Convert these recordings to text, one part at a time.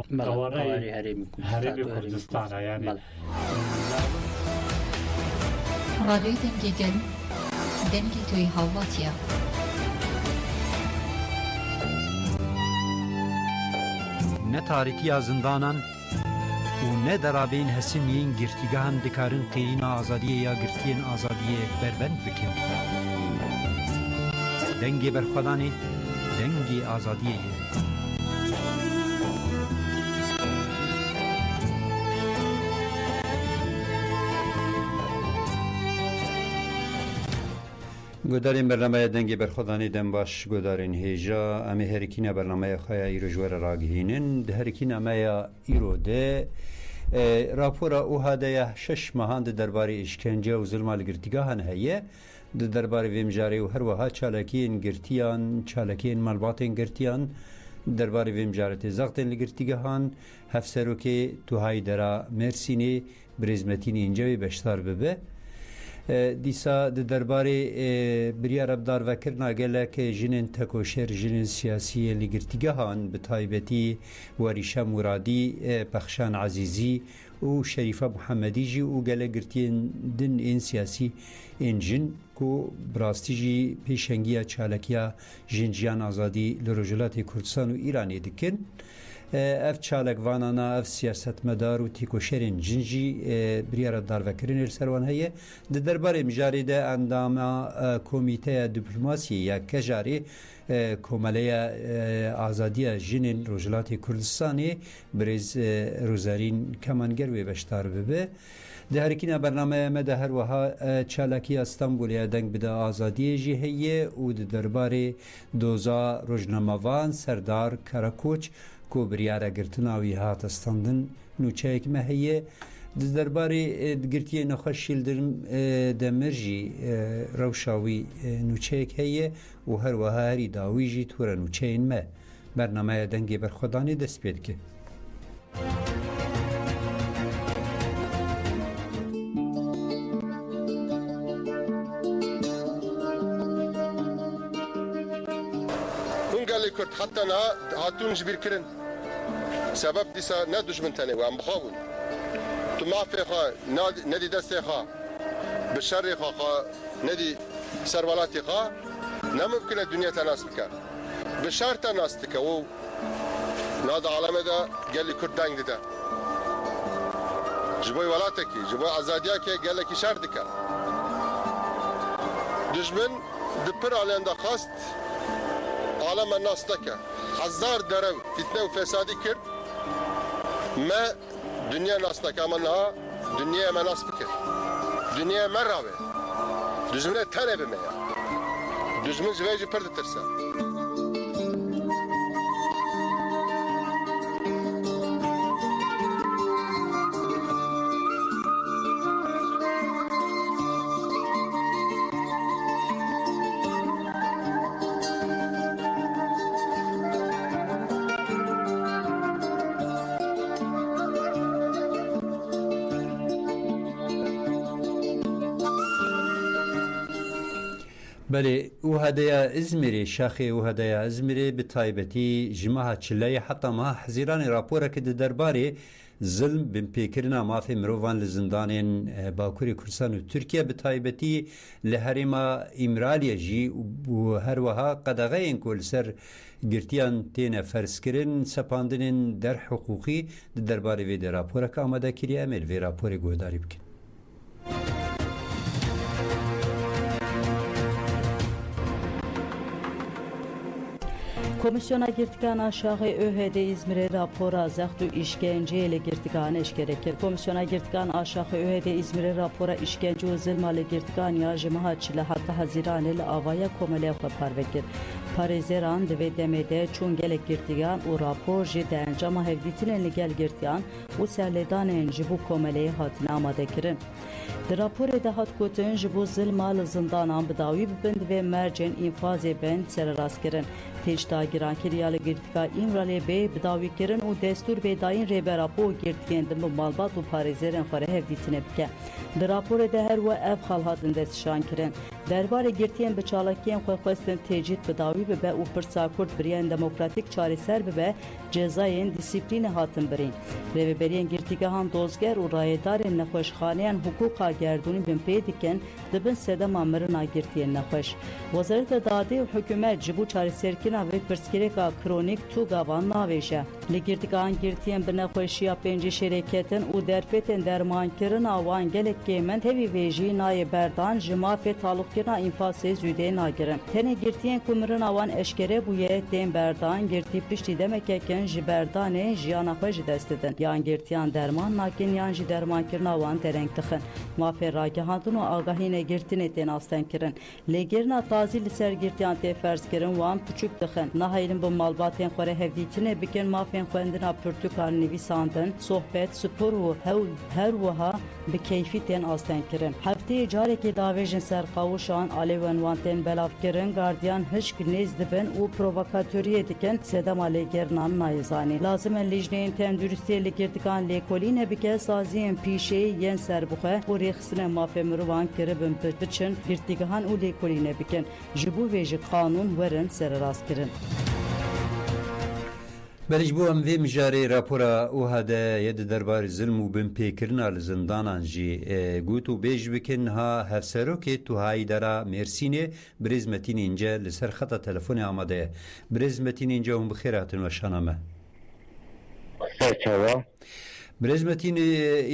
قوانای هرم کردستان یعنی رادیو دنگی گل دنگی توی هاواتیا نه تاریکی زندانان و نه درابین حسینین گرتیگان دکارن قیرین آزادی یا گرتین آزادی بربند بکن دنگی برخودانی دنگی آزادی گودارین برنامه دنگی برخودانی دم باش گودارین هیجا امی هرکینا برنامه خواهی ایرو جوار راگهینن ده هرکینا مایا ایرو ده راپورا او هاده 6 ماهان ده درباره اشکنجه و ظلم لگرتیگاهان هیه ده درباره ویمجاری و هر وها چالکین گرتیان چالکین ملباتین گرتیان درباره ویمجارت زغتین لگرتیگاهان هفسرو که تو های درا مرسینی برزمتین اینجاوی بشتار ببه دیسا درباره بریار ابدار وکرنا گله که جنین تکوشر جنین سیاسی لگرتیگاهان به تایبتی وریشه مرادی بخشان عزیزی و شریفه محمدی جی و گله گرتین دن این سیاسی این جن کو براستی جی پیشنگی چالکیا جنجیان آزادی لرجلات کردستان و ایرانی دکن اف چالک وانانا اف سیاست مدار و تیکوشرین جنجی بریار دار وکرین السروان هیه ده درباره مجاری ده اندام کمیته دیپلماسی یا کجاری کمالی آزادی جنین رجلات کردستانی بریز روزارین کمانگر و بشتار ببه ده هرکینا برنامه مده هر وها چالکی استانبولی دنگ بده آزادی جی هیه و ده درباره دوزا رجنموان سردار کراکوچ کو بریاره گرتناوی هات استاندن نوچهک مهیه درباره گرتی نخوشیل دمرجی روشاوی نوچهک هیه و هر و هری داویجی تور نوچهین مه برنامه دنگی برخودانی دست پید که کرد حتی نه هاتون جبیر کردن سبب دیسا نه دشمن تنه و هم بخوابون تو معفی خواه ندی دستی خواه بشر خواه ندی سروالاتی خواه نممکنه دنیا تناس بکر بشر تناس تکه و ناد عالمه دا گلی کرد دنگ دیده جبوی ولاتکی جبوی ازادیا که گلی کی شر دکه دشمن دپر آلین دا خواست عالم الناس دکه هزار درو فتنه و فسادی کرد ما دنیا ناس دکه منها دنیا ما ناس بکر دنیا ما راوه دشمنه تنه بمه دشمن جویجی پرده ترسه بله او هدايا ازمري شاخي او هدايا ازمري بتايبتي جماعه چلای حتی ما حزیران راپورا که درباره ظلم بن پیکرنا مافی مروان لزندانین باکوری کردستان و ترکیه بتايبتي لهرما امرالیا جی و هر وها قدغین کل سر گرتیان تین فرسکرین سپاندنین در حقوقی درباره وی راپورا که آماده کری امیر وی راپور گوداری بکن Komisyona girtikan aşağı ÖHD İzmir'e rapora zahtu işkenceyle girtikan eşkerekir. Komisyona girtikan aşağı ÖHD İzmir'e rapora işkence ve zilmalı girtikan ya jemahatçile hatta haziran ile avaya komele parvekir. Parizeran ve demede çun gelek girtikan o rapor jide encama hevditine gel girtikan o serledan jibu komele hatin amadekirin. Rapor da hat koten jibu zilmal zindanan bidawi bind ve mercen infaze bend seraskirin. Teşta giran kiriyale girtika İmrale Bey bidawi kirin u destur bedayin reberapo girtkendim malbat u parizeren xare hevditine bike. Rapor da her ve ev xalhatın destşan kirin. Derbare girtiyen biçalakiyen xoxwestin tecid bidawi dawî bibe û pirsa Kurd biriyên demokratîk çareser bibe cezayên dîsîplînê hatin birîn. Rêveberiyên girtîgehan dozger û rayedarên nexweşxaneyan hukûqa gerdûnî bin pê dikin dibin sedema mirina girtiyên nexweş. Wezareta Dadê û hikûmet ji bo çareserkirina vê pirsgirêka kronîk tû gavan navêje. Li girtîgehan girtiyên bi nexweşiya pêncî şêrêketin û derfetên dermankirina wan gelek kêmin tevî vê jî nayê berdan ji mafê talukkirina înfasê zûdê nagirin. Tenê girtiyên ku mirina wan eşkere bûye tên berdan girtî piştî demekekin ji berdanê jiyana xwe ji dest didin. Yan girtiyan derman nakin yan jî dermankirina wan dereng dixin. Mafê ragihandin û agahînê girtinê tên astenkirin. Lêgirina tazî li ser girtiyan tê ferzkirin wan piçûk dixin. Nahêlin bi malbatên xwe re hevdîtinê bikin mafên xwendina pirtûkan nivîsandin, sohbet, spor û hewl her wiha bi keyfî tên astenkirin. Hefteyê carekê davêjin ser qawuşan alêwên wan tên belavkirin, gardiyan hişk nêz dibin û provokatöriyê dikin sedema lêgirinan nayêzanî. Lazim e lijneyên tenduristiyê li girtigan lêkolîne bike saziyên pîşeyî yên serbixwe û rêxistinên mafê mirovan kiribin biçin girtîgehan û lêkolîne bikin. Ji bo vê jî qanûn werin serrastkirin. Belî ji bo em vê mijarê rapora wiha de yê di derbarê zilm û binpêkirina li zindanan jî got û bêj bikin ha hevserokê Tuhayîdara Mêrsînê Birêz Metîn İnce li ser xeta telefonê amade ye. Birêz Metîn İnce hûn bi xêr hatin weşana me. Birêz Metîn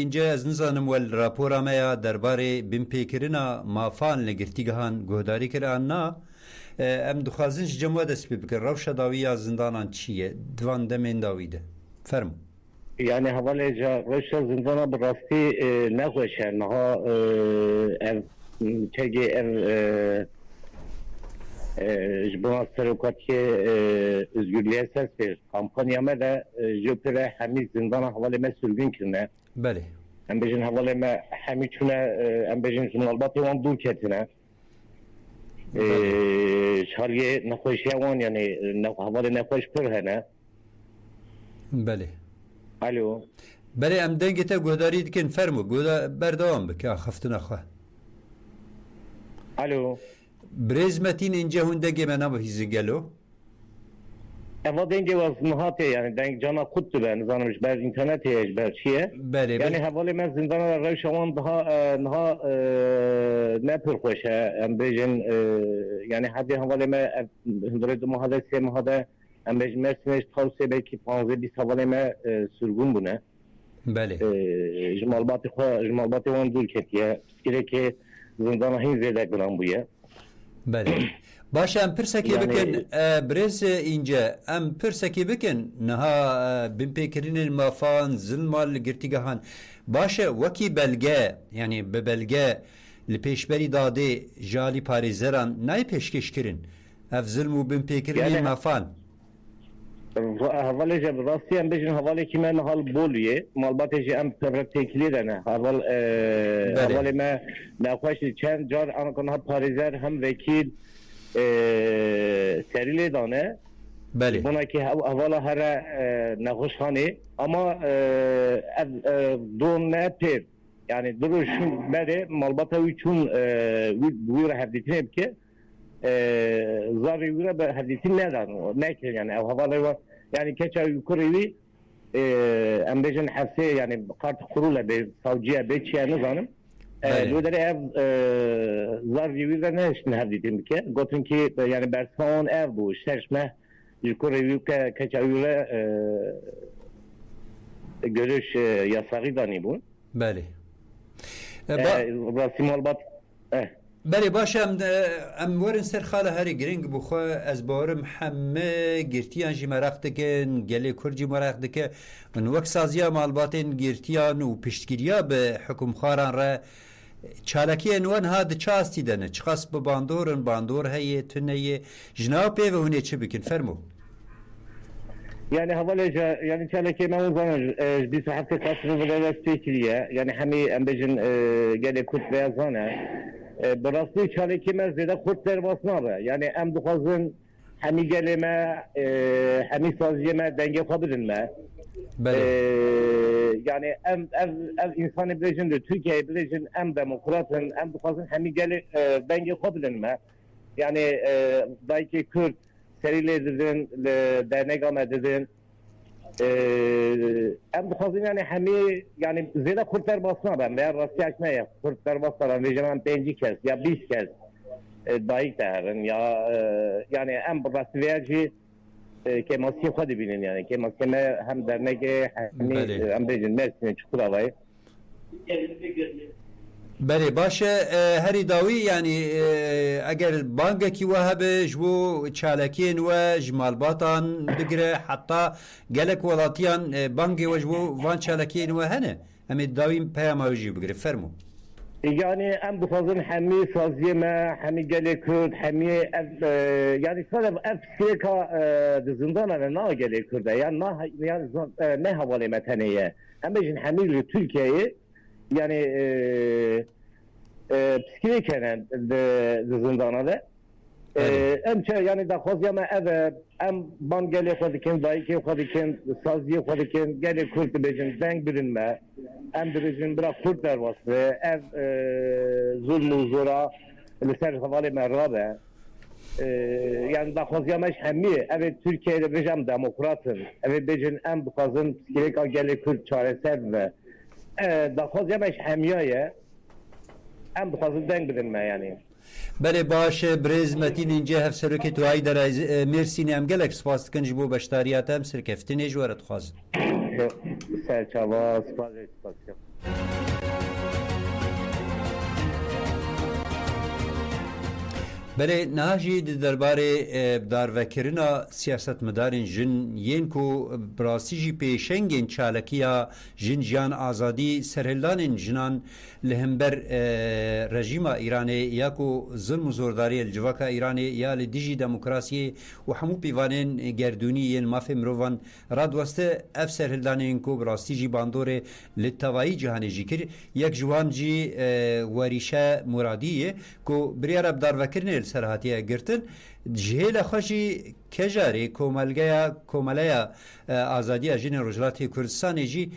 İnce ez nizanim wel rapora me ya derbarê binpêkirina mafan li girtîgehan guhdarî kir an na em dixwazin ji cem we dest pê bikin. Rewşa dawî ya zindanan çi ye? Divan demên dawî de. Fermû. Yani hevalêca rewşa zindana bi rastî nexweş e. Niha ev çekê ev ji bo serokatiyê özgürlüğe ses ver. Kampanya me de ji pire hemî zindana hevalê me sürgün kirine. Belê. Em bêjin hevalê me hemî çûne em bêjin ji malbatê wan dûr ketine. Şargê nexweşiya wan yani hevalê nexweş pir hene. Belê. Alo. Belê em dengê te guhdarî dikin fermû goda berdewam bike xeftina xwe. Alo. Birêz Metîn İnce hûn dengê me nabihîzin gelo? Eva dengê waz nihatê yani deng cana kut dibe nizanim ji ber internetê ji ber çi ye. Belê. Yani hevalê me zindana rewşa wan niha ne pir xweş e. Em bêjin yani hedê hevalê me hundirê du meha de sê meha de em bêjin Mersinê ji Tawsê belkî 15-20 hevalê me sürgûn bûne. Belê. Ji malbatê wan dûr ketiye. Pirsgirêkê zindana hîn zêde giran bûye. Belê. Baş em pirsekê bikin Birêz İnce em pirsekê bikin niha binpêkirînên mafan zilma li girtîgehan baş e wekî belge yani bi belge li pêşberî dadê ji alî parêzeran nayê pêşkêşkirin ev zilm û binpêkirînên mafan. Hevalêja bi rastî em bêjin hevalekî me nihal bolûye malbatê jî em tevrektekilî de ne hevalê me nexweş çend car niha parêzer hem vekîl serî lê dane. Belê. Bunakî hevala here nexweşxanê ama ev don ne pêr yani dirûşûn berê malbata wî çûn wî re hevdîtinê bike zarê wî re bi hevdîtîn nedan nekirin yani ev hevalê we yani keça yukarı wî em bêjin hefsê yani qart qurûle bê savciya bê çiye nizanim. Lû derê ev zarê wî re nehiştin hevdîtin bike gotin ki yani bersivan ev bû şerşme yukarı wî keça wî re görüş yasakî danî bûn. Belê. Rastî malbat Belê baş em werin ser xala herî giring bû xwe ez bawerim hemê girtiyan jî merak dikin gelê Kurd jî merak dike min wek saziya malbatên girtiyan û piştgiriya bi hikûmxwaran re çalakiyên wan ha di çastî de ne çiqas bi bandor heye tuneyê ji nav pê ve hûnê çi bikin fermû. Yani hevalêja yani çalakê me zanin ji 27 kasrê vê destê kiriye yani hemî em bêjin gelê Kurd veya zane bi rastî çalakê me zêde Kurd derbas nabe yani em dixwazin hemî gelê me hemî saziyê me dengê xwe bidin me. Yani ev insanê bilêjin de Türkiye'ye bilêjin em demokratin em dixwazin hemî gelê dengê xwe bidin me yani dayikê Kurd seriyle dedin, dernek dedin. Em dixwazin yani hemi yani zêde Kurtlar basma ben veya rastiyek ne ya Kurtlar basma ben vecem 5 kez ya 20 kez dayık derin ya yani em rastiyeci که ماسی خودی بینن یعنی که ماسی ما هم در نگه هم بیشتر مرسی چکولای. بله باشه هری داوی یعنی اگر بانک کی وهبه جو چالکین و جمال باطن بگره حتی گلک ولاتیان بانک و جو وان چالکین و هنه امی داوی پیاموجی بگره فرمو. يعني ام بفضل حمي سازيه ما حمي قالي كرد حمي يعني صار افكيكا زندان انا نا قالي كرد يعني ما حوالي متنيه ام بيجن حمي لتركيا يعني بسكيكا زندان هذا ام يعني دخوز ما ام بان قالي خدكن دايكي خدكن سازيه خدكن قالي كرد بيجن دنگ بدن ما ام بيجن برا كرد واسه اف ظلم وزورا لسر حوالی مرابه yani da xozyameş hemiye evet Türkiye'de bejam demokratın evet bejin em bukazın psikolojik ageli Kürt çareser ve da xozyameş hemiye em bukazın denk bilinme yani. بله باشه برز متین اینجا هف سرکت و ای در مرسینی هم گلک سپاس کنج بو بشتاریات هم سرکفتنی جوارت خواز سرچاوا سپاس بله نهاجی درباره داروکرنا سیاست مدارن جن ین کو براسیجی پیشنگین چالکیا جن جان آزادی سرهلدان جنان لهمبر رژیم ایرانی یا کو ظلم و زورداری الجواکا ایرانی یا لدیجی دموکراسی و همو پیوانین گردونی ین مافی مروان راد وسته اف سرهلدان کو براسیجی باندور لتوایی جهانی جیکر یک جوان جی وریشه مرادیه کو بریار داروکرنه سرحاتیه گرتن جهل خوشی کجاری کومالیا آزادی اجین رجلاتی کردستانی جی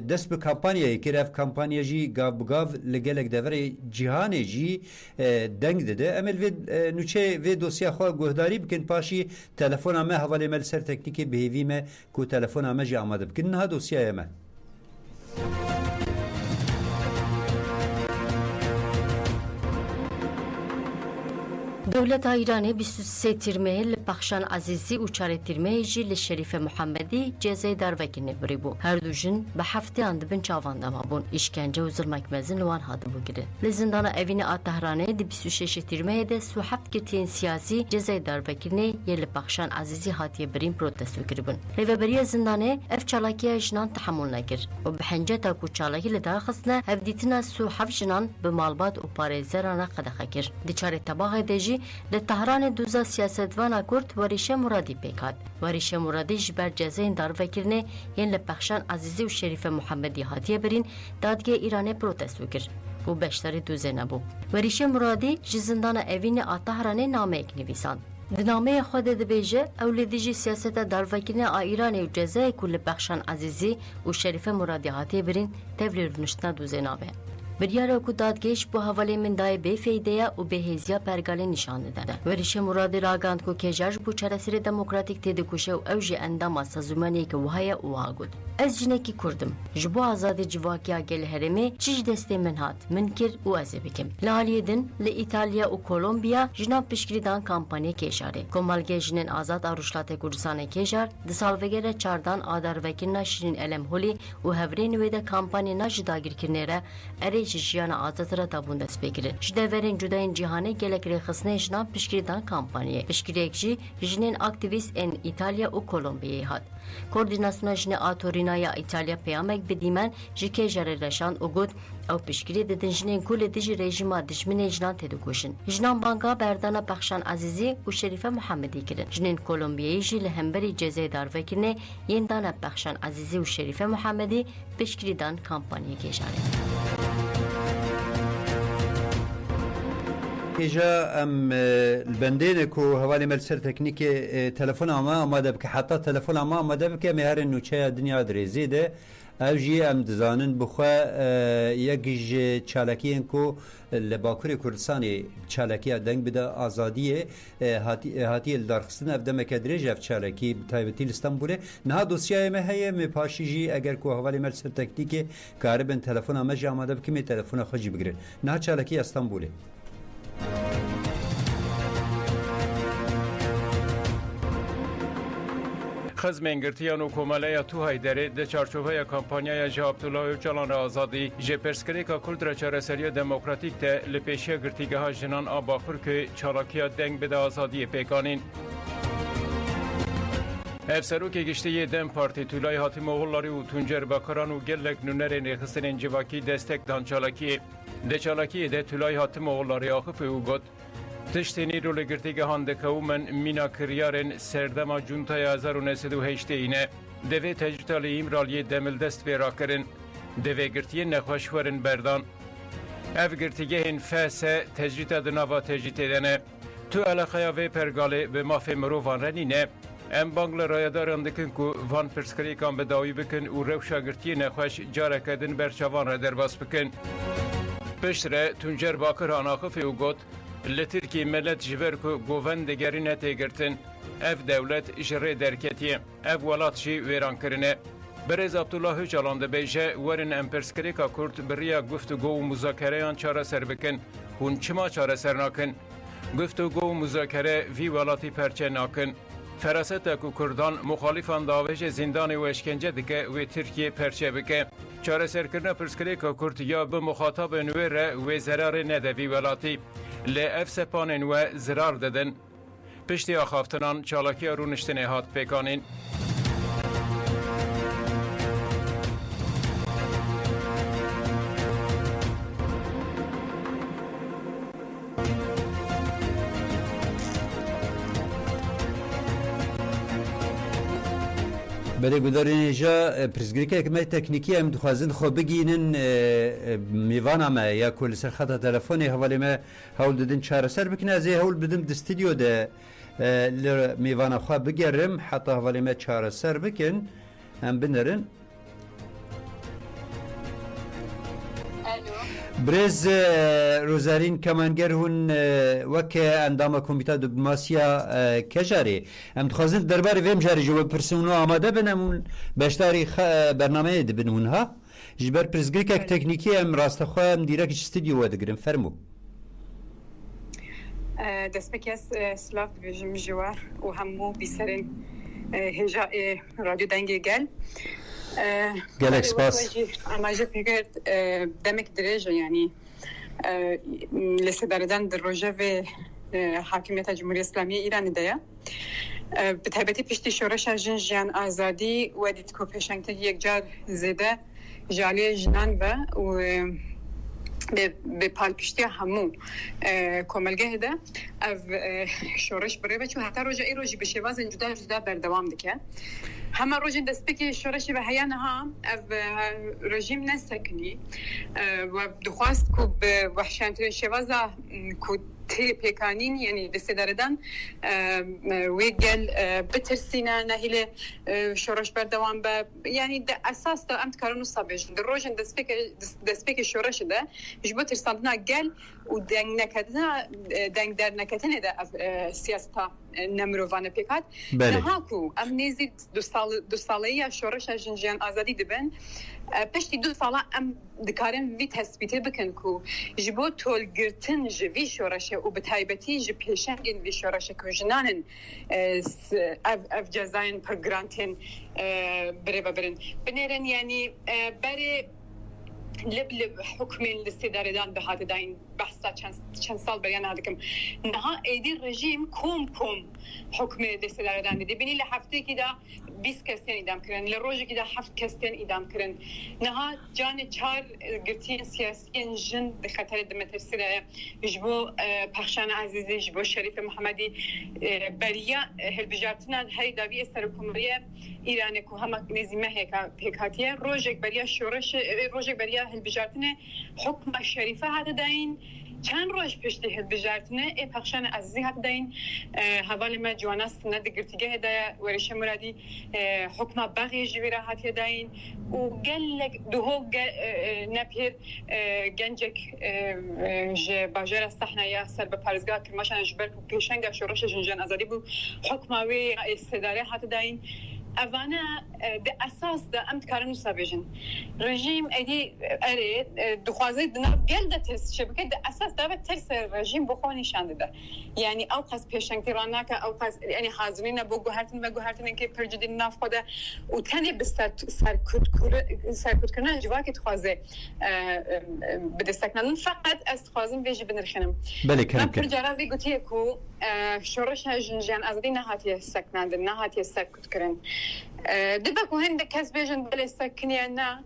دست به کمپانیایی که رفت کمپانیا جی گاو لگلک دوره جهانی جی دنگ داده امل وید نوچه وید دوسیا خواه گهداری بکن پاشی تلفن همه حوالی مل سر تکنیکی بهیوی ما کو تلفن همه جی آماده بکن نه دوسیا همه دولت ایرانی 23 ترمه لپخشان عزیزی و 4 ترمه جی لشریف محمدی جزای داروکرنه بری بو هر دو جن به هفته اند بن چاوان دما بون اشکنجه و ظلمک مزن وان هاد بگیره لزندان اوین آتهرانه دی 26 ترمه ده سو هفت کتین سیاسی جزای داروکرنه یه لپخشان عزیزی هاتیه برین پروتستو کربن ریوبری زندانه اف چالاکی جنان تحمل نکر و به حنجتا کو چالاکی لداخسنه هفدیتنا سو هفت جنان به مالبات و پارێزەرانە قەدەخە کرد دی چارێ تەباغێ دێژی li Tehranê duza siyasetvana Kurd Warîşe Muradî pêk hat. Warîşe Muradî ji ber cezayên darvekirinê yên li Pexşan Azîzî û Şerîfe Muhammedî hatiye birîn dadgehê Îranê protesto kir. û beşdarî duzê nebû. Warîşe Muradî ji zindana Evînê a Tehranê nameyek nivîsand. Di nameyê xwe de dibêje ew li dijî siyaseta darvekirinê a Îranê û cezayê ku li Pexşan Azîzî û Şerîfe Muradî hatiye birîn tevlî rûniştina duzê nabe. بریاره کو دادگیش با حواله من دای به فایده و به هزیا پرگاله نشان داده. وریشه مراد راگاند کو کجاش بو چراسر دموکراتیک تدکوشه و اوج اندام سازمانی که وهای واگود. از جنکی کردم. جبو آزاد جواکیا گل هرمی چیج دسته من هات من کر و از بکم. لالیدن ل ایتالیا و کولومبیا جناب پشکریدان کمپانی کشاره. کمالگه جنن آزاد آروشلات کردستان کشار دسالوگره چاردان آدار وکرنا شرین علم هولی و هفرین ویده کمپانی نجداگیر کرنره اری جیانا آزاد را تابون دست بگیرن. جداورین جداین جهانی گلک رخصنه جناب پشکریدان کمپانیه. پشکریکجی جنین اکتیویست ان ایتالیا و کولومبیای هات. کوردیناسیون جن آتورینایا ایتالیا پیامک بدیمن جکه جره رشان اوگود او پشکری ددن جنین کل دیجی رژیم دشمن جنان تدکوشن. جنان بانکا بردانا پخشان عزیزی و شریفه محمدی کردن. جنین کولومبیایی جی لهمبری جزای داروکرنه یندانا پخشان عزیزی و شریفه محمدی پشکریدان کمپانی کشاره. کجا ام البندین کو حوالی ملسر تکنیک تلفن آماده بک حتی تلفن آماده بک مهر نوچه دنیا درزی ده اوجی ام دزانن بخوا یکیج چالکین کو لباکوری کردستانی چالکی دنگ بده آزادیه هاتی الدارخستن اف دمک درج اف چالکی تایبتی استانبول نه دوسیه مهیه مپاشیجی اگر کو حوالی ملسر تکنیک کاربن تلفن آماده آماده بک می تلفن خودی بگیره نه چالکی استانبوله خزمنگرتیان و کوماله تو هایدره ده چارچوبه کمپانیای جه عبدالله اوچالان آزادی جه پرسکریکا کرد را چارەسەری دموکراتیک ده لپیشی گرتیگه ها جنان آباخور که چالاکیا دنگ بده آزادی پیکانین. افسرو که گشته دم پارتی طولای هاتی مغولاری و تونجر باکران و گلک نونر نخستن انجواکی دستک دان چالاکی ده چالاکی ده طولای هاتی مغولاری آخف او گد تشتینی رو لگرتیگه هانده که من مینا کریارن سردما جونتای 1908 اینه دوی تجربه رالی دمل دست بیرا کرن دوی گرتیه نخوشورن بردان اف گرتیگه هن فاسه تجربه دناوا تجربه دنه تو علاقه وی پرگاله به مافی مروفان رنینه ام بانگل رایداران دکن که وان پرسکریکان بداوی بکن و روشا گرتیه نخوش جاره کدن برچوان را درباس بکن پشتره تونجر باکر آناخفی و گوت لترکی ملت جبر که گووند گری نتیگرتن اف دولت جره درکتیه اف ولات جی ویران کرنه برز عبدالله اوچالان ده بیجه ورن امپرسکریکا کرد بریا گفتگو و مذاکره چاره سر بکن هون چما چاره سر ناکن گفتگو و مذاکره وی ولاتی پرچه ناکن فراست که کردان مخالفان داوش زندان و اشکنجه دکه و ترکیه پرچه بکه چاره سر کرنه پرسکریکا کرد یا به مخاطب نویر و زرار نده وی ولاتی لاف سپانین و زرار دادن پشتی آخافتنان چالاکی رونشتن هات پیکانین بله گذارین جا پرسگریکه که ما تکنیکی هم دخوازن خو بگینن میوان ما یا کل سر خطا تلفنی حوالی ما هول دادن چهار سر بکنه از هول بدم دستیدیو ده میوان خو بگرم حتی حوالی ما چهار سر بکن هم بنرن برز روزارین کمانگر هون وکه اندام کمیته دیپلماسیا کجاری ام دخوازن درباره ویم جاری جو پرسونو آماده بنمون بشتاری برنامه دبنون ها جبر پرسگریک اک تکنیکی ام راست خواهم دیرک استودیو ودگرم فرمو دست بکیس سلاف بجم جوار و همو بیسرین هجا رادیو دنگی گل گالکس باس اما جا فکر دمک درجه یعنی لسداردن در روژه و حاکمیت جمهوری اسلامی ایران دیا به تایبەتی پشتی شورش ژن آزادی و دیت کو پێشەنگتر یک جار زیده جالی ژنان و به پالپشتی همو کاملگه ده او شورش بره و چون حتی روژه ای روژی به شواز جدا جدا بردوام دکه همه روژین دست بکی شورشی به حیانه ها او رژیم نسکنی و دخواست که به وحشانترین شواز که تی پیکانین یعنی دسته داردن ویگل بترسینا نهیل شورش بردوام با یعنی اساس تا امت کارونو صابش در روزن دست پک شورش ده جبو ترساندنا گل و دنگ در نکتنه ده سیاستا نمروان پیکات نهاکو ام نیزی دو ساله شورش جنجان آزادی دبن پشتی 2 ساله ام دکارم وی تثبیت بکن کو جبو تول گرتن جوی شورشه و به تایبتی ج پیشنگین وی شورشه کو جنانن اف جزاین پر گرانتن بره برن بنرن یعنی بره لب حکمین لستداردان به هات داین بحثا چند سال بیان هادکم نها ایدی رژیم کوم حکم لستداردان دی بینی لهفته کی دا 20 کسین ادام کردن لروجی کی دا 7 کسین ادام کردن نها جان 4 گرتی سیاسی جن به خطر دمترسیده جبو پخشان عزیزی جبو شریف محمدی بریا هلبجارتنا هری داوی سرکومریه ایران کو هم نظام هکاتیه روجک بریا شورش روجک بریا هلبجارتنه حکم شریفه هات داین چند روش پشتی هد بجارتنه ای پخشان عزیزی هات داین حوالی ما جواناست ندگرتیگه هدایا ورش مرادی حکم باقی جویره هات داین و گلک دوه نپیر گنجک ج باجر استحنا یا سر به پارزگاه کرماشان جبر کو پیشنگ شورش جنجان آزادی بو حکماوی استداره هات داین أفانا ده أساس ده أمت كارنو سابجن رجيم أدي أري دخوازي دنا جلدة ترس شبكة ده أساس ده بترس الرجيم بخوني شان ده يعني أوقات بيشان تيراناك أوقات يعني حاضرين بجوهرتن كي برجد الناف خدا وتاني بس سركوت كنا جواك تخوازي بدستكنا فقط أستخوازن بيجي بنرخنم بله كلام كده برجرازي قلتي كو شورش جنجان أزدي نهاتي سكنان نهاتي سركوت كرن دبكو هند كاس بيجن بلا سكني أنا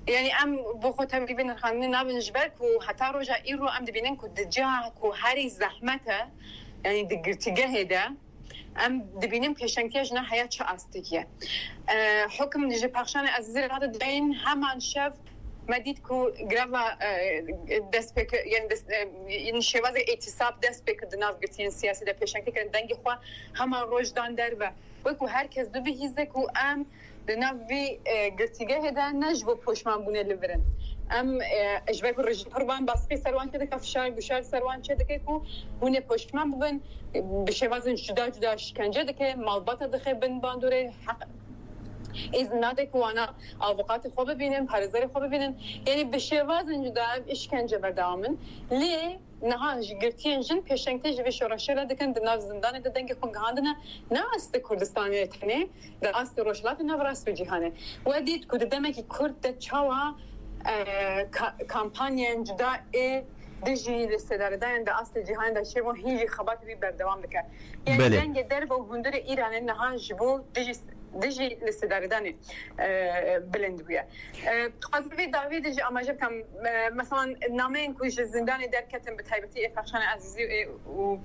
يعني أم بخو تبين الخانين نابن جبالكو حتى رجع إيرو أم دبينن كو دجاكو هاري زحمته يعني دقرتجاه ده أم دبينن بيشنكي جنا حياة شاستيكية حكم نجي بخشان أزير هذا دين همان شاف مدید کو گرافا دست بک یعنی شواز اعتصاب دست بک دناف گرتین سیاسی ده پیشنگی کردن دنگی خوا همان روجدان در و کو هر کس ببهیزه کو ام دناف وی گرتیگه هدا نجبو پشمان بونه لورن ام اجبار کو رژیم قربان باسقی سروان کده کفشار گوشار سروان چه که کو بونه پشمان ببن به شواز جدا شکنجه ده که مالبات ده بن باندوره حق إذن كوانا أوقات خوب ببینن پرزار خوب ببینن یعنی به شواز اینجا اشکنجه بردامن لی نها جگرتین جن پیشنگتی جوی شورشه را دکن دناف زندان دادنگ خونگاندنه نه است کردستانی تنه در است روشلات نوراست جهانه و دید که دمکی کرد چاوا کامپانیا جدا دجی لستدار داین در اصل جهان در شما هیچ خبری بی بردوام بکن یعنی دنگ در با بندر ایران نها جبو دجی لستدار دانی بلند بیا. خواستم داوی دجی آماجب کم مثلا نامه این کوچ زندان در کتم به تایبتی افخشان عزیزی و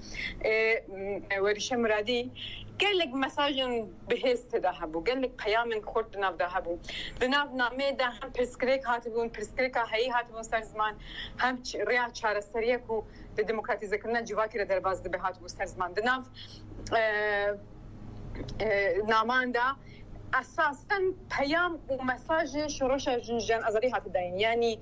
ورشه مرادی قالك مساجن بهست ده هبو قالك پیام خورد ناف ده هبو بناف نامه ده هم پرسکریک هاتبون پرسکریکا هایی هاتبون سر زمان هم ریا چارستریه کو ده دموکراتیزه کردن جواکی را در باز ده به هاتبون سر زمان بناف نامان ده اساساً پیام و مساج شروش جنجان آزادی هات داین یعنی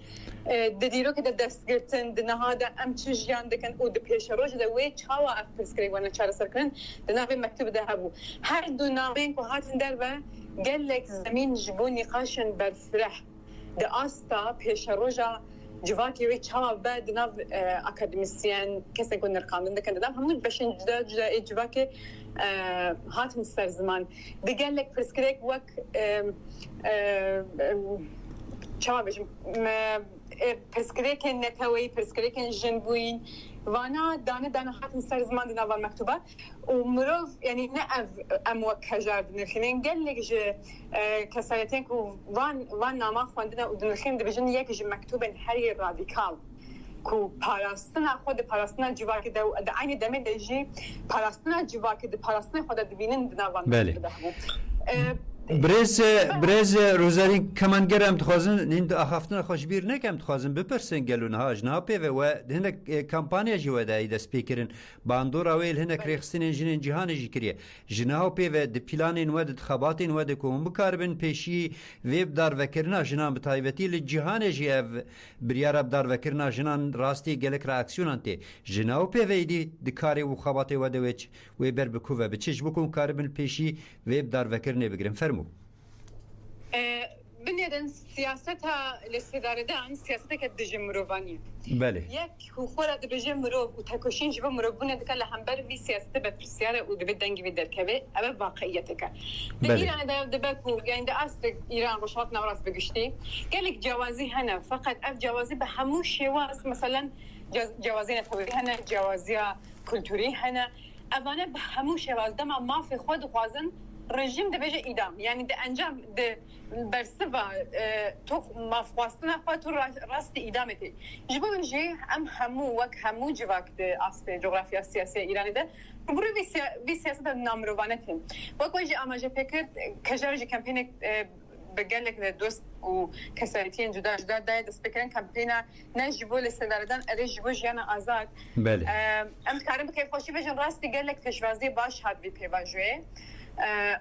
ددیرو که دست گرتن دنهاده ام چجیان دکن او د پیش روش د وی چاوا افسکری ونه چاره سر کردن دنهاده مکتوب ده هبو هر دو نامه کو هاتن در و گلک زمین جبو نقاشن برفرح د آستا پیش روجا جواکی وی چاوا بعد ناف اکادمیسیان کسی کو نرقاندن دکن دام همون بشن جدا جواکی هاتم سر زمان دقالك برسكريك وك شابش برسكريك نتوي برسكريك جنبوين وانا دانه هاتم سر زمان دنا والمكتوبه ومروف يعني نأف اموك هجار دنخين قالك ج كسايتين كو وان ناما خواندنا ودنخين دبجن يك ج مكتوبن حري راديكال کو پاراستنا خود پاراستنا جواکی ده عین دمه دجی پاراستنا جواکی ده پاراستنا خود دبینن دنوان بله برز روزاری کمان گرم تخوازن این آخافتن خوشبیر نکم تخوازن بپرسن گلون هاج ناپی و هنک کمپانیا جواده ای دست پیکرن باندور اویل هنک ریخستین جنین جهان جکریه جناو پی و دپیلانین و دخباتین و دکوم بکاربن پیشی ویب دار وکرنا جنان بتایوتی لجهان جیف بریار دار وکرنا جنان راستی گلک راکسیونان تی جناو پی و دی دکاری و خباتی و دوچ و بر بکوه بچش بکن کاربن پیشی ویب دار وکرنه بگرن فرمو بنیادن سیاستها لسیداردان سیاستی که دژم مروانی. بله. یک خوره دبژم مرو و تکوشین جوا مرو بونه دکل همبر وی سیاست به پرسیاره و دبی دنگی وی درکبه اما واقعیت که. بله. ایران دایم دبکو یعنی د اصل ایران روشات نوراس بگشتی. گلیک جوازی هنر فقط اف جوازی به همون شواز مثلا جوازی نتوی هنر جوازی کلتوری هنر اوانه به همون شواز دم ما في خود خوازن رژیم ده بجه ایدام یعنی ده انجام ده برسوا تو مفخواستنا خوا تو راست ایدامتی جبو بنجی همو وک همو جواک ده اصل جغرافیا سیاسی ایرانی ده بروی وی سیاست نامروانتیم وک وجه آماجه پکرد کجارج کمپین بقالك دوست وكسائتين جدا جدا دا دست بكرن كامبينا نجيبوا للسداردان أريجيبوا جيانا آزاد بله أم كارم كيف خوشي بجن راستي قالك تشوازي باش هاد في بيواجوه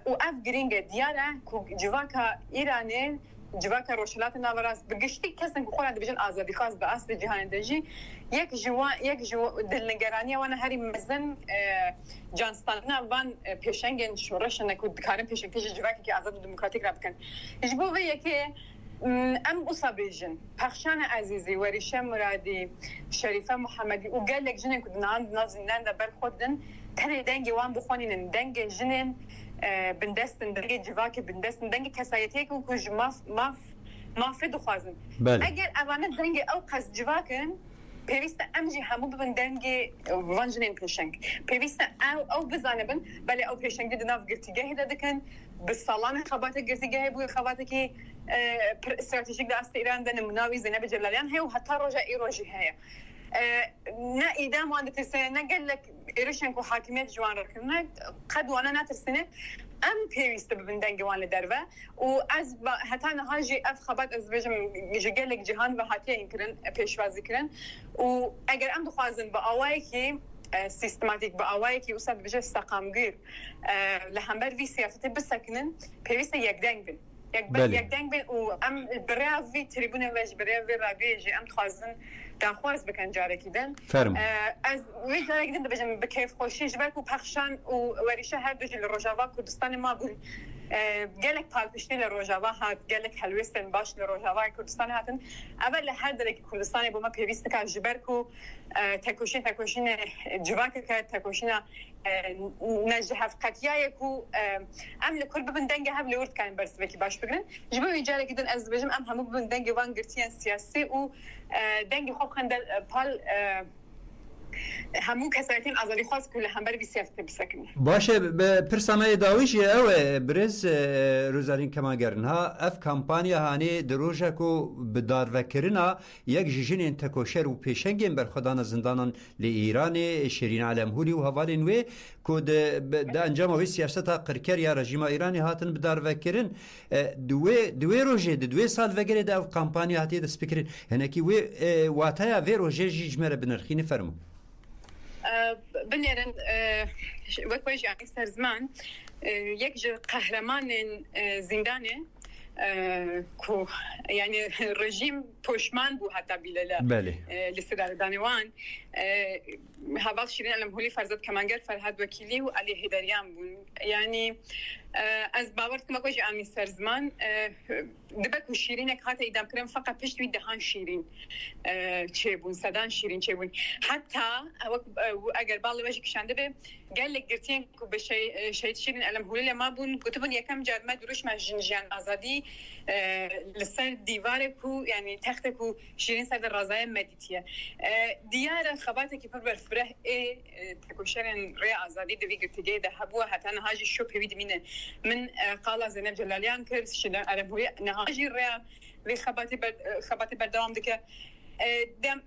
وأف جرينج ديارة كو جواكا إيراني جواكا روشلات ناوراس بقشتي كسن كخونا دبجن آزادي خاص بأصل جهان دجي یک جو دلنگرانی وانا هری مزن جانستاننا وان پیشنگن شورش نکود کارم پیشنگتیش جواکی که آزاد و دموکراتیک را بکن جبو و یکی ام اصابیجن پخشان عزیزی وریشه مرادی شریفه محمدی و قال لك جنن كنا عند نازلين دا بر خودن تاني دنگي وان بخونين دنگي جنن بندستن دنگي جواكي بندستن دنگي كسايتيك و كج ما في دخوازن اگر اوانه دنگي او قصد جواكن پیوسته امجی همو ببن دنگی وانجنین پیشنگ پیوسته او بزانبن بله او پیشنگی دناف گرتیگاهی دادکن بسالان خبات گرتیگاهی بوی خباتی که استراتژیک دست ایران دن مناوی زینب جلالیان هی و حتی روژا ای روژی هی نه ایدام وان دترسنه نقل لك إيرشنكو حاكمية جوان ركنا قد وانا ناترسنه ام پیوسته ببن دنگی وان لدربه و از حتی نهاجی اف خبات از بجم جگلک جهان و حتی این کرن پیشوازی کرن و اگر ام دخوازن با آوایی که سیستماتیک با آوایی که اصلا بجه استقامگیر لحنبر وی سیاستی بسکنن پیوسته یک دنگ بین یک دنگ بین و ام برای وی تریبونه ویج برای وی رابیه جی ام خوازن داخواز بکن جاره کدن از وی جاره کدن بجم بکیف خوشی جبرک و پخشان و وریشه هر دو جل روژاوا کردستان ما بون گلک پالپشتی لروژاوا هات گلک حلوستن باش لروژاوا کردستان هاتن اول هر درک کردستانی با ما پیوست که جبرک و تکوشین جواک که تکوشین نجحف قطیای کو ام لکل ببن دنگ هم لورد کن برس بکی باش بگرن جبوی جاره کدن از بجم ام همو ببن دنگ وان گرتیان سیاسی و دنگ خوب خندل پال همون کسایتین آزادی خواست کل هم بر بیسیافت بسکنه باشه پرسامه داویش او برز روزارین کمانگرن ها اف کمپانیا هانی دروژه کو بدار وکرنا یک جیجین تکوشر و پیشنگین بر خدان زندانان لی ایران شیرین علمهوری و هوالین و کود د انجام وی سیاست قرکر یا رژیم ایرانی هاتن بدار وکرن دوی روژه دوی سال وگره د اف کمپانیا هاتی د سپیکرین هنکی و واتایا وی روژه جمره بنرخینی فرمو بنيرن وقت ويجي عن أكثر زمان يكجي قهرمان زندانه كو يعني الرجيم بوشمان بو حتى بلا للسدار دانوان هذا شيرين علمهولي فرزت كمان قال فرهاد وكيلي وعلي هدريان بون يعني از باورت كما كوجي عن مستر زمان دبك شيرينك حتى إذا كريم فقط بيشتوي دهان شيرين تشيبون سدان شيرين تشيبون حتى أجر بالله وجهك كشان دبي قال لك قرتين كو بشيء شيرين علمهولي لما بون كتبون يكم جاد ما دروش مع جنجان آزادي لسه دیوارکو یعنی تختکو شیرین سر رازای مدیتیه دیار خباتکی پر برفره تکوشرن ری آزادی دوی گرتگی ده هبوه حتی نهاجی شو پیوید مینه من قالا زینب جلالیان کرد شده عربوی نهاجی ری خباتی بردوام دکه دم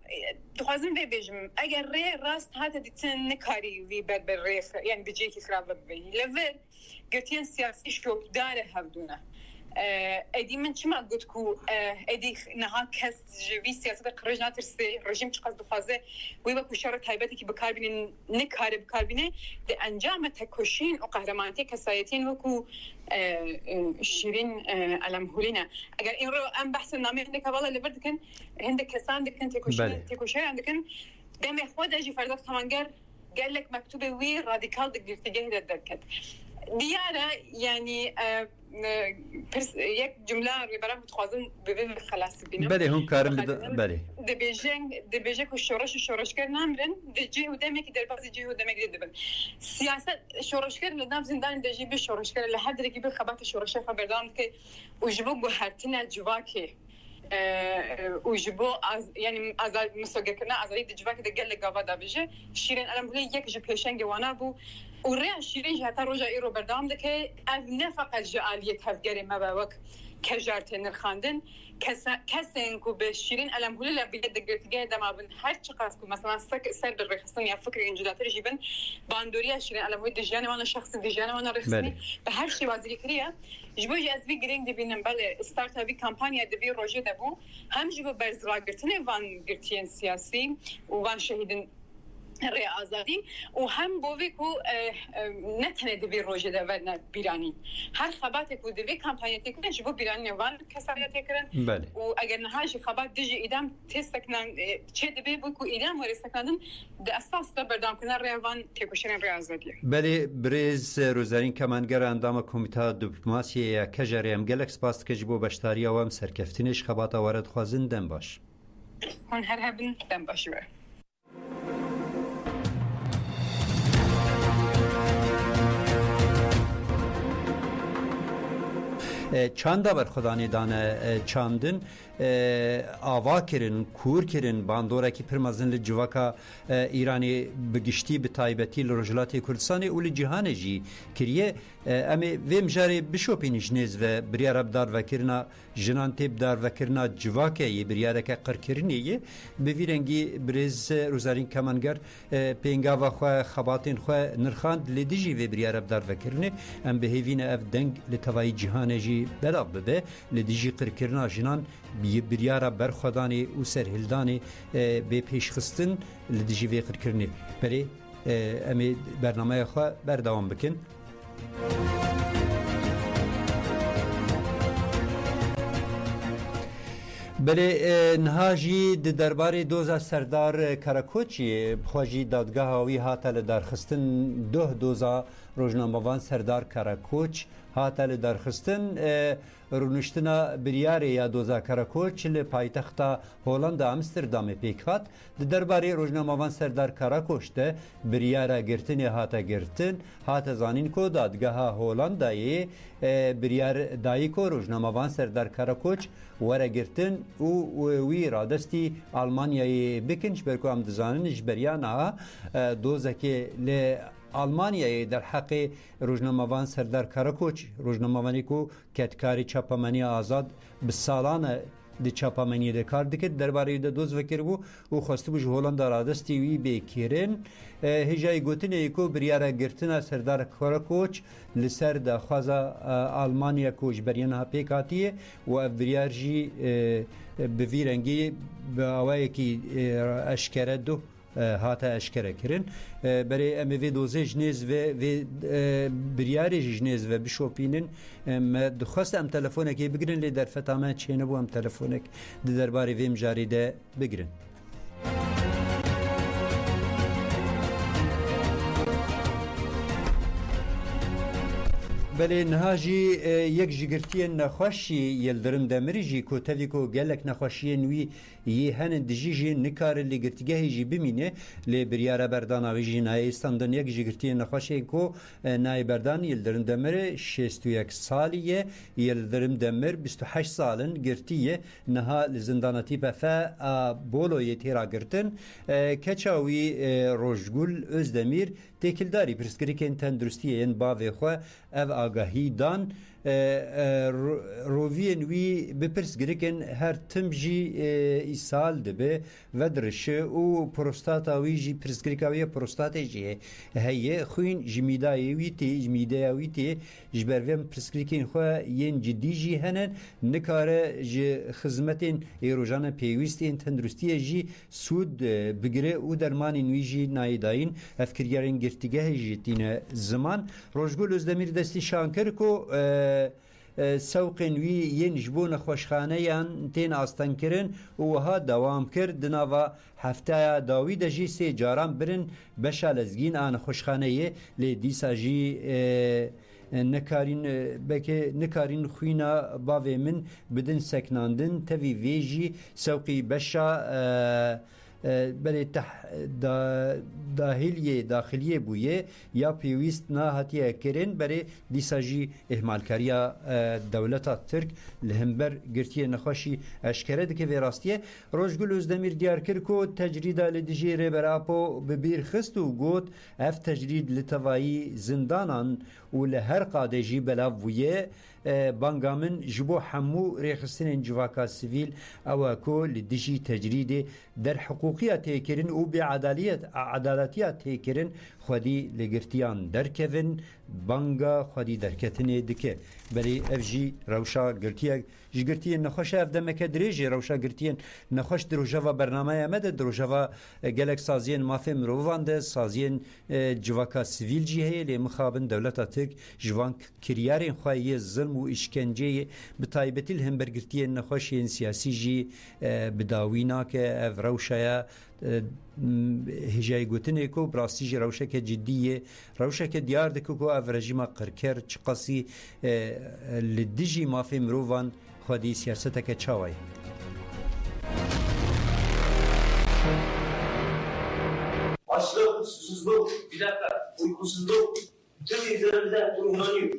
خوازم وی بجم اگر ری راست هاته دیتن نکاری وی بر ری یعنی بجی کی خراب بی لور گرتین سیاسی شو داره هفدونه ادی من چما قلت کو ادی نها کس جوی سیاست قرج ناترسی رژیم چقدر بخوازه وی با کشار تایبتی که بکاربینه نکاره بکاربینه ده انجام تکوشین و قهرمانتی کسایتین وکو شیرین علمهولینه اگر این رو ام بحث نامی هنده که والله لبرد کن هنده کسان دکن تکوشین دکن دم خود اجی فردات کمانگر قال لك مكتوب وي راديكال دقيقتين دركت ديارة يعني یک جمله رو برام بتخوازم ببین خلاص بینم بله هم کارم بله دبیجه که شورش کرد نامرن دجی و دمی که در بعضی جی و دمی که دبن سیاست شورش کرد لدام زندان دجی به شورش کرد لحد رکی به خبات شورش خبردان که وجبو گوهرتنا جواکی وجبو از یعنی آزاد مسوگر کردن آزادی دجواکی دگل گاوا دابیجه شیرین علمهولی یک جی پیشنگ وانا بو و ری شیرین جهتا روزا ایرو بردام دکه از نفق الجعالیت هفگری مباوک کجارت نرخاندن کسین کو به شیرین علم هول لا بيد دقرتگاه دما بن هر چقدر کو مثلا سر بالرخصن یا فکر انجلاتر جيبن باندوريا شیرین علم هول دجانه وانا شخص دجانه وانا رخصني به هر شي وازی کریه جبوج از وی گرینگ دبینم بله استارت اوی کمپانیا دوی روجه دبو هم جبو برزرا گرتنه وان گرتین سیاسی و وان شهیدن رای آزادی و هم بوی کو نتنه دوی روجه ده ورنه بیرانی هر خباتی کو دوی کمپانیا تکن جبو بیرانی وان کسایت تکرن و اگر نهاجی خبات دیجی ایدام تستکنن چه دوی بو کو ایدام ورستکنن ده اساس ده بردام کنن رای وان تکوشن رای آزادی بله برز روزارین کمانگر اندام کمیته دیپلماسی کجاری ام گلکس پاست که جبو بشتاری اوام سرکفتینش خباتا وارد خوازن دم باش هن هر هبن دم باشی بر چاندا بر خدانی دانه چاندن آوا کرن کور کرن باندورا کی پرمازن لجواکا ایرانی بگشتی به تایبتی لرجلات کردستان اولی جهان جی کریه امی ویم جاری بشوپینش نیز و بریارب دار وکرنا جنان تیب دار وکرنا جواکه بریاره که قرکرنیه به ویرنگی برز روزارین کمانگر پینگا و خو خباتین خو نرخاند لدیجی و بریارب دار وکرنه ام به هیوین اف دنگ لتوای جهان جی بلاغ ببه لدیجی قرکرنا جنان بریاره برخدانی و سرهلدانی به پیشخستن لدیجی و قرکرنه بله امی برنامه خو بردوام بکن بله نهاجی درباره دوزا سردار کراکوچی بخواجی دادگاه هاوی هاتا لدارخستن دوزا روزنامه‌وان سردار کراکوچ هاتا لدارخستن رونشتنا بریاره یا دوزا کراکوچ لپایتخت هولند امستردام پیکات درباره روزنامه‌وان سردار کراکوچ ده بریاره گرتن هاتا گرتن هاتا زانین کو دادگاه هولندای بریار دایکو روزنامه‌وان سردار کراکوچ وره گرتن و وی رادستی آلمانیای بکنش برکو هم دزاننش بریانا دوزه که ل آلمانیای در حق روزنامه‌وان سردار کراکوچ روزنامه‌وانی کو کتکاری چاپمنی آزاد به سالانه دی چاپمنی ده کار دکت درباره ده دوز وکر بو و خواسته بو هولند رادستی وی بکیرن هجای گوتنه کو بریاره گرتنا سردار کراکوچ لسر ده خوازا آلمانیا کوچ بریانها پیکاتیه و بریارجی به ویرنگی به آوایی که اشکره دو هاتا اشکره کرن برای امی وی دوزه جنیز و بریاری جنیز و بشوپینن دخواست ام تلفونه که بگرن لی در فتامه چینه بو ام تلفونه که در باری ویم جاری ده بگرن بله نهاجی یک جگرتی نخوشی یلدرم دمری جی کو تاویکو گلک نخوشی نوی یه هن دجیجی نکار لگرتگاهی جی بمینه لی بریاره بردان جی نای استاندن یک جگرتی نخوشی کو نای بردان یلدرم دمر 61 سالیه یلدرم دمر 28 سالن گرتیه نها لزندانتی بفا بولوی تیرا گرتن کچاوی روشگول özdemir تکلداری پرسکریکن تندرستیه این باوی خو او آگاهی دان رووین وی بپرسگریکن هر تم جی ایسال دبه و درشه و پروستاتا وی جی پرسگریکاوی پروستاتا جی هیه خوین جمیدای ویتی جمیدای ویتی جبرویم پرسگریکن خو ین جدی جی هنن نکاره جی خدمتین ایروجان پیوستین تندرستیه جی سود بگره و درمانی وی جی نایداین افکریارین گرتگاه جی تینه زمان روشگول özdemir دستی شانکر کو سوقن وی ین جبون خوشخانه یان تین آستان کرن و ها دوام کرد دناوا هفته داوی دجی سی جاران برن بشال ازگین آن خوشخانه لی دیسا جی نکارین خوینا باوی من بدن سکناندن توی ویجی سوقی بشا بله داخلیه بویه یا پیویست نهاتیه کرن بله دیساجی اهمالکاریا دولتا ترک لهمبر گرتیه نخوشی اشکره دکه وی راستیه روشگول özdemir دیار کر کو تجریده لدیجی ربراپو ببیر خست و گوت اف تجرید لتوایی زندانان و لهر قادجی بلاویه بانگا من جبو همو ریخستن جواکا سیویل او کو لدجی تجرید در حقوقیت تکرین و به عدالتیت تکرین خودی لگرتیان درکوین بانگا خودی درکتنه دکه بلی افجی روشا گرتیه جگرتیه نخوش افدمک دریجی روشا گرتیه نخوش دروجوا برنامه امده دروجوا گلک سازین مافم روانده سازین جواکا سیویل جیه لی مخابن دولت تک جوان کریارین خواهی ظلم و اشکنجه بتایبتی الهم برگرتیه نخوشین سیاسی جی بداوینا که اف روشا هجای گوتنه کو براستی جی روشا که جدیه روشا که دیار دکو کو اف رژیم قرکر چقاسی لدیجی مافم روان خودی سیاسته که چاوی Açlık, susuzluk, bir dakika, uykusuzluk, tüm izlerimizde uygulanıyor.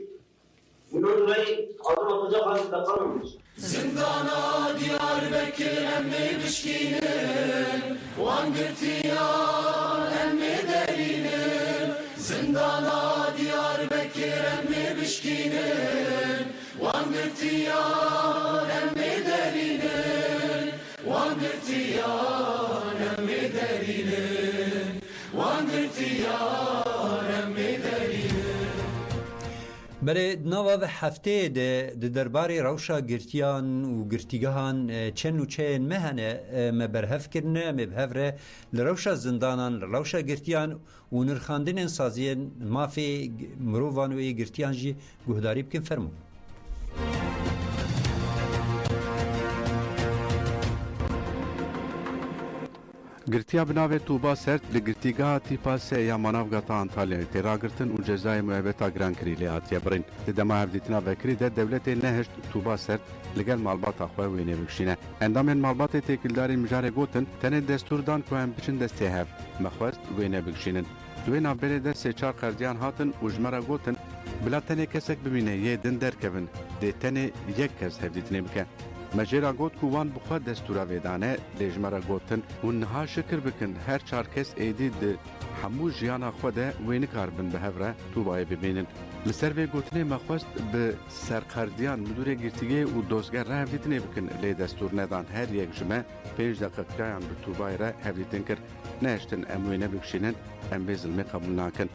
Bunun dolayı adım atacak halde kalmıyoruz. Zindana Diyarbakır emmi bişkinin, Van Gırtiyan emmi derinin. Zindana Diyarbakır emmi bişkinin, Van Gırtiyan emmi derinin. Van Gırtiyan emmi derinin. Van Gırtiyan emmi derinin. بله نوا و هفته ده درباره روشا گرتیان و گرتیگهان چن و چن مهنه مبرهف کرنه مبهفره لروشا زندانان لروشا گرتیان و نرخاندن سازین مافی مروان و گرتیان جی گهداری بکن فرمو گرتیا بناوی توبا سرد لگرتیگاه تیپا سه یا منافگاتا انتالیا تیراگرتن و جزای محبتا گران کری لیاتیا برین دما هفدیتنا بکری ده دولت نهشت توبا سرد لگل مالباتا خواه وینه بکشینه اندامین مالبات تیکلداری مجاره گوتن تنه دستور دان که هم بچن دسته هف مخورد وینه بکشینن دوی نابلی ده سه چار قردیان هاتن و جمرا گوتن بلا تنه کسک ببینه یه دن درکوین ده تنه یک کس هفدیتنه بکن مجرا گوت کوان بخوا دستورا ویدانه لجمرا گوتن و نها شکر بکن هر چار کس ایدی ده همو جیانا خوده وینی کاربن به هفره توبای ببینن لسر وی گوتنه مخواست به سرقردیان مدور گرتیگه و دوزگر را هفدیتنه بکن لی دستور ندان هر یک جمعه 5 دقیقه به توبای را هفدیتن کر نهشتن اموینه بکشینن ام به ظلمه قبول ناکن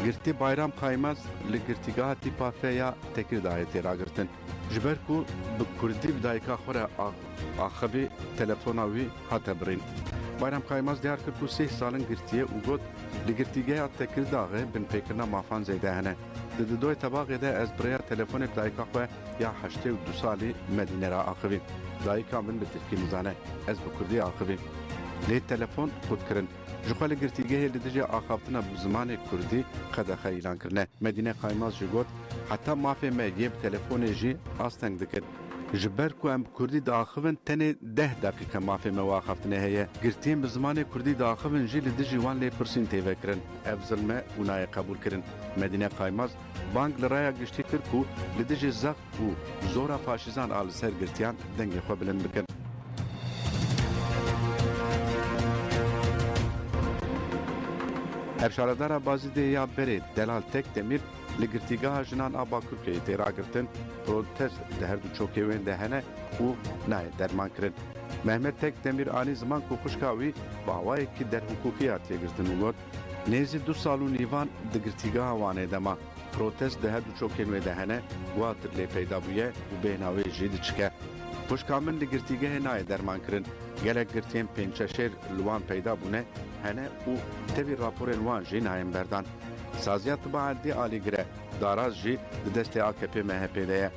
گرتی بایرام قایماز لگرتیگاه تیپا فیا تکردای تیراگرتن جبر کو به کردی بدایکا خوره آخبی تلفوناوی هات برین بایرام قایماز دیار کرد کو 3 سالن گرتیه و گوت لگرتیگاه تکرداغه بن پیکرنا مافان زیده هنه ده دوی طباقه ده از بریا تلفون بدایکا خواه یا 82 سالی مدینه را آخبی دایکا من به ترکی مزانه از به کردی آخبی لی تلفون خود کرن جخوال گرتیگه لدجه آخافتنا بزمان کردی قدخه ایلان کرنه مدینه قایماز جگوت حتی مافی مگیب تلفون جی آستنگ دکر جبر کو ام کردی داخون تنه 10 دقیقه مافی مواخافتنه هیه گرتیم بزمان کردی داخون جی لدجه وان لی پرسین تیوه کرن افضل ما اونای قبول کرن مدینه قایماز بانگ لرایا گشتی کر کو لدجه زخت و زورا فاشیزان آل سر گرتیان دنگی خو بلند بکن ارشاددار بازی یا بری دلال تک دمیر لگرتیگاه جنان آبا کرکی تیراگرتن پروتست ده هر دو چوکیوین دهنه و نه درمان کرن محمد تک دمیر آنی زمان کو خوشکاوی باوایی که در حقوقیات یگرتن و گود نیزی 2 سالو نیوان دگرتیگاه وانه دما پروتست ده هر دو چوکیوین دهنه واتر لی پیدا بویه و بیناوی جید چکه خوشکامن لگرتیگاه نه درمان کرن گلک گرتیم پینچشیر لوان پیدا بونه هنه او تبی راپور لوان جی نایم بردان سازیات بعد دی آلی گره داراز جی دست AKP MHP ده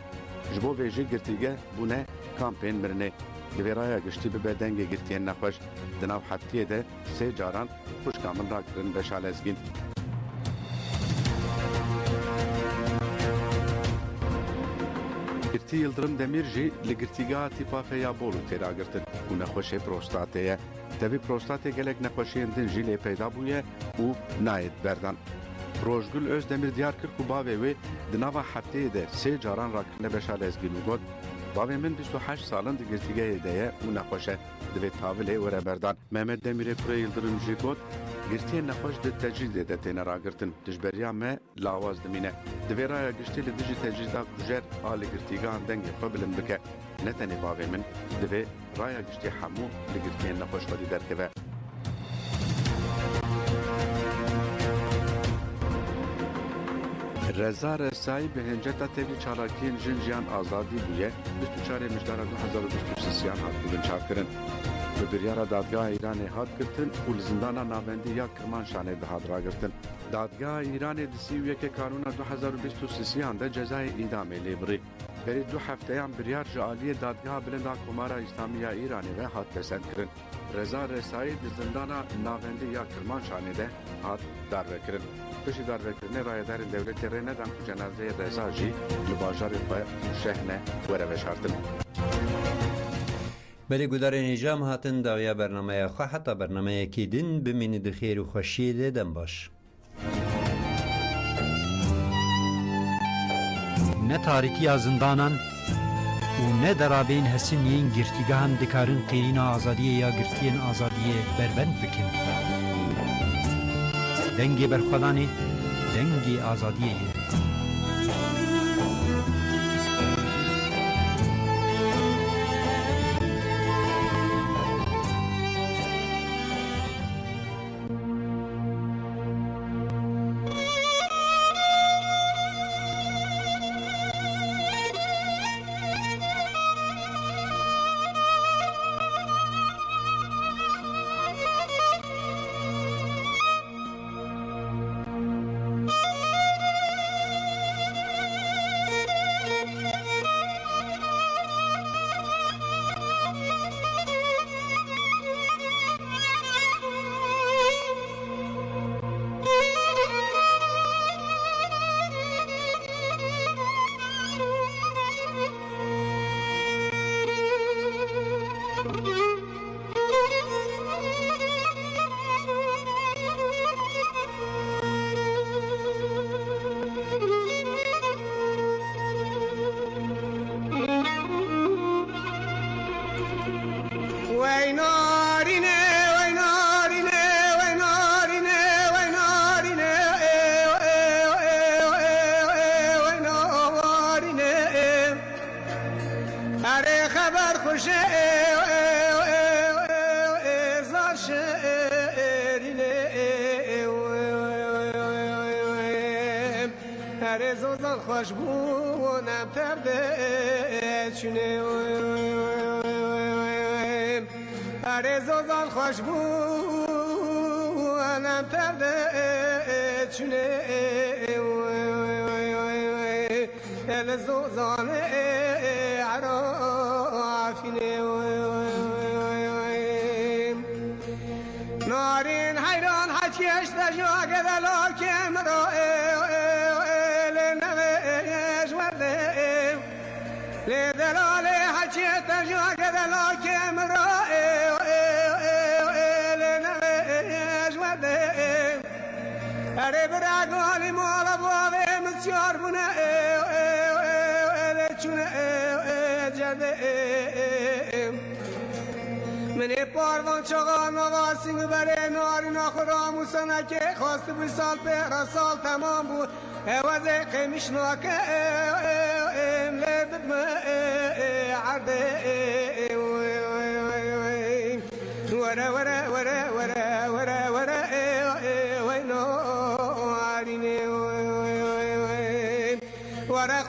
جبو ویجی گرتیگه بونه کامپین مرنه گویرای گشتی به بدنگ گرتین نخوش دناو هفتیه ده 3 جاران خوشکامن را کرن بشال ازگین گرتی یلدرم دمیر جی لگرتیگاه تیپا فیا بولو تیراگرتن و نخوشه پروستاتیه تبی پروستاتی گلک نخوشی اندن جی لی پیدا بویه و ناید بردن روشگل Özdemir دیار کرد که باوی وی دنوا هفته ده 3 جاران را کنه بشه لزگین و گفت باوی من 28 سالن دگرتیگه ده و نخوشه دوی تاوله و ربردان محمد دمیر کوره یلدرم جی گفت گرتی نخوش ده تجرید ده تینه را گرتن دجبریا ما لاواز دمینه دوی رای گشتی لدجی تجریدا کجر آل گرتیگان دنگی قبلن بکه نتنی باوی من دوی رای گشتی حمو لگرتی نخوش خودی درکوه رضا رسایی به هنجتا تبی چالاکین جنجیان آزادی بویه 24 مجدار 2023 هات بودن چاپ کرن. به بریار دادگاه ایران هات کرتن و لزندانا ناوندی یا کرمانشانه ده هات را گرتن. دادگاه ایران دسیویه که کانون 2023 ده جزای ایدامه لیبری. بری 2 هفته هم بریار جعالی دادگاه بلندا کمارا اسلامیه ایرانی و هات پسند کرن. رضا رسایی ده زندانا ناوندی یا کرمانشانه ده هات داروه کرن. پشی داروکردن رایدار دولت رینه دم جنازه رضا جی لباجار شهنه وره بشارتن. بله گودار نجام هاتن داویا برنامه خواه حتی برنامه کی دن بمینید خیر و خوشی دم باش. نه تاریکی زندانان و نه درابین حسینین گرتیگاهن دکارن قیرین آزادیه یا گرتین آزادیه بربند بکن. دنگی برخودانی دنگی آزادیه خوشبونم ترده چونه اره زوزان خوشبونم ترده چونه ال زوزان عرافینه نارین حیران حکیش در جاگه دلاکم را لدلال حجيت جاك دلاك امرأة لنجود أريب راقالي مولا بوضي مسيار بنا لچون جد من پاروان چغا نواسینگ بره ناری نخورا موسنه که خواست بی سال پر سال تمام بود عوض قیمش ناکه لبد ما عرده ورا ورا ورا ورا ورا ورا وينو عاريني ورا